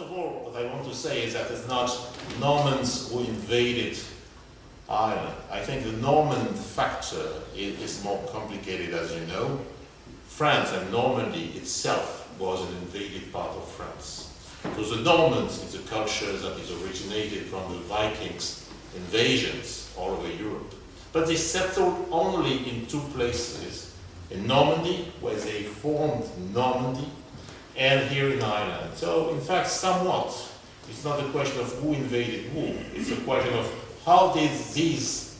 of all, what I want to say is that it's not Normans who invaded Ireland. I think the Norman factor is more complicated, as you know. France and Normandy itself was an invaded part of France. Because the Normans is a culture that is originated from the Vikings invasions all over Europe. But they settled only in two places, in Normandy, where they formed Normandy, and here in Ireland. So, in fact, somewhat, it's not a question of who invaded who, it's a question of how did these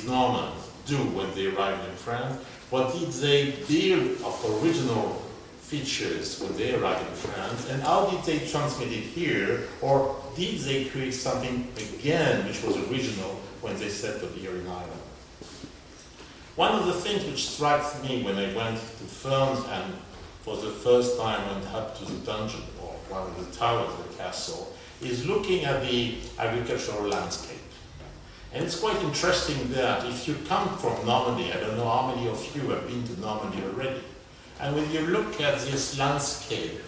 Normans do when they arrived in France? What did they build of original features when they arrived in France? And how did they transmit it here? Or did they create something again which was original when they settled here in Ireland? One of the things which strikes me when I went to Ferns and for the first time went up to the dungeon or one of the towers of the castle is looking at the agricultural landscape. And it's quite interesting that if you come from Normandy, I don't know how many of you have been to Normandy already, and when you look at this landscape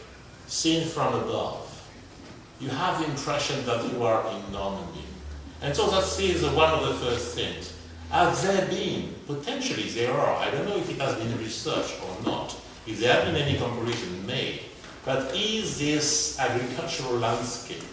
seen from above, you have the impression that you are in Normandy. And so that is one of the first things. Have there been, potentially there are, I don't know if it has been researched or not, if there have been any comparison made, but is this agricultural landscape,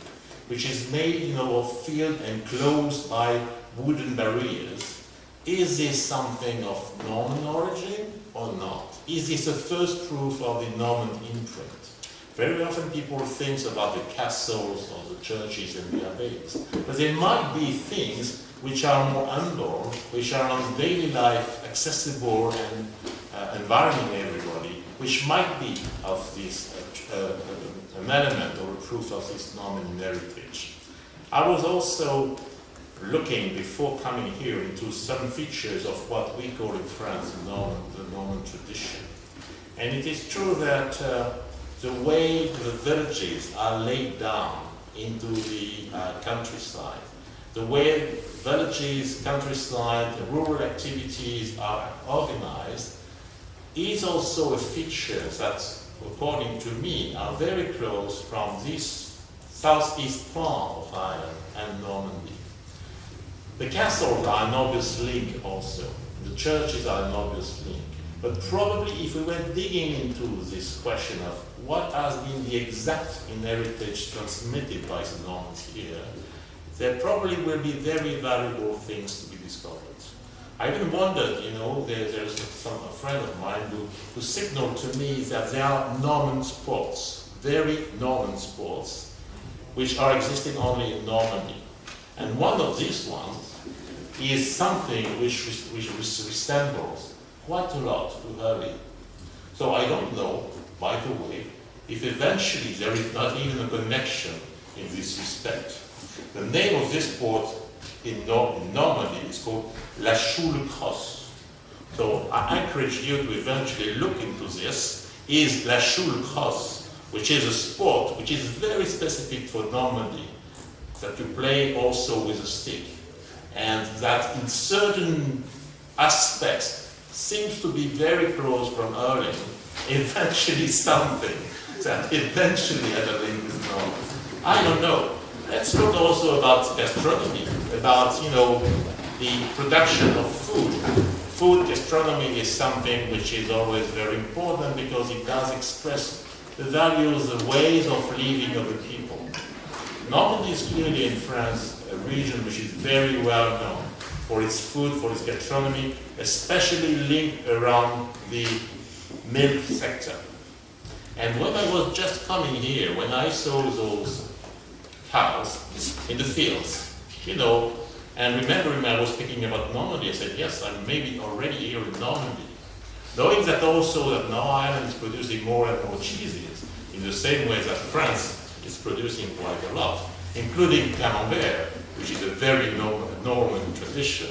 which is made of field enclosed by wooden barriers, is this something of Norman origin or not? Is this the first proof of the Norman imprint? Very often people think about the castles or the churches and the abbeys, but there might be things which are more humble, which are on daily life accessible and environing everybody, which might be of this an element or a proof of this Norman heritage. I was also looking before coming here into some features of what we call in France the Norman tradition. And it is true that the way the villages are laid down into the countryside, the way villages, countryside, rural activities are organized is also a feature that, according to me, are very close from this southeast part of Ireland and Normandy. The castles are an obvious link also. The churches are an obvious link. But probably if we were digging into this question of what has been the exact heritage transmitted by the Normans here, there probably will be very valuable things to be discovered. I even wondered, there's a friend of mine who signaled to me that there are Norman sports, very Norman sports, which are existing only in Normandy. And one of these ones is something which resembles quite a lot to hurling. So I don't know, by the way, if eventually there is not even a connection in this respect. The name of this sport in Normandy is called La Choule Crosse. So I encourage you to eventually look into this, is La Choule Crosse, which is a sport which is very specific for Normandy, that you play also with a stick, and that in certain aspects seems to be very close from hurling, eventually something that eventually had a link with Normandy. I don't know. Let's talk also about gastronomy, about, the production of food. Food gastronomy is something which is always very important because it does express the values, the ways of living of the people. Normandy is clearly in France a region which is very well known for its food, for its gastronomy, especially linked around the milk sector. And when I was just coming here, when I saw those cows in the fields, and remembering I was speaking about Normandy, I said, yes, I'm maybe already here in Normandy. Knowing that also that now Ireland is producing more and more cheeses, in the same way that France is producing quite a lot, including Camembert, which is a very Norman tradition.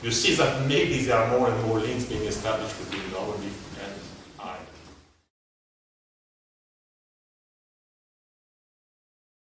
You see that maybe there are more and more links being established between Normandy